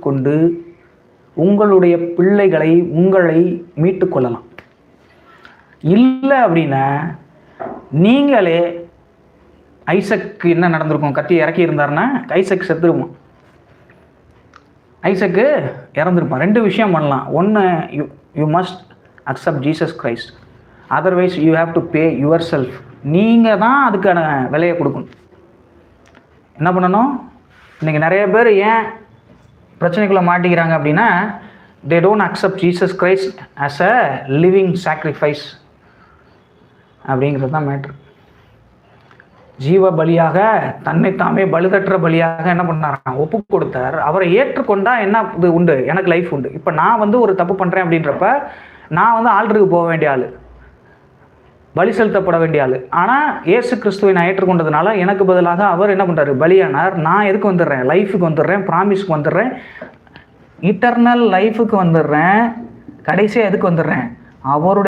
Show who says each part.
Speaker 1: ஏற்றுக்கொண்டு உங்களுடைய பிள்ளைகளை உங்களை மீட்டு கொள்ளலாம். இல்லை அப்படின்னா நீங்களே, ஐசக்கு என்ன நடந்திருக்கும், கத்தி இறக்கி இருந்தாருன்னா ஐசக் செத்துருவோம். ஐசக்கு இறந்துருப்பான். 2 விஷயம் பண்ணலாம். ஒன்று, you must accept Jesus Christ, otherwise you have to pay your self. நீங்கள் தான் அதுக்கான விலையை கொடுக்கணும். என்ன பண்ணணும்? இன்றைக்கி நிறைய பேர் ஏன் பிரச்சனைக்குள்ளே மாட்டிக்கிறாங்க அப்படின்னா, they don't accept Jesus Christ as a living sacrifice அப்படிங்கிறது தான் மேட்ரு. ஜீவ பலியாக தன்னைத்தாமே பலிதற்ற பலியாக என்ன பண்ணார்? ஒப்பு கொடுத்தார். அவரை ஏற்றுக்கொண்டா என்ன இது உண்டு? எனக்கு லைஃப் உண்டு. இப்போ நான் ஒரு தப்பு பண்ணுறேன் அப்படின்றப்ப நான் ஆல்டருக்கு போக வேண்டிய ஆள், பலி செலுத்தப்பட வேண்டிய ஆள். ஆனால் இயேசு கிறிஸ்துவை நான் ஏற்றுக்கொண்டதுனால எனக்கு பதிலாக அவர் என்ன பண்ணுறாரு? பலியானார். நான் எதுக்கு வந்துடுறேன்? லைஃபுக்கு வந்துடுறேன், ப்ராமிஸ்க்கு வந்துடுறேன், இட்டர்னல் லைஃபுக்கு வந்துடுறேன். கடைசியாக எதுக்கு வந்துடுறேன்? அவருடைய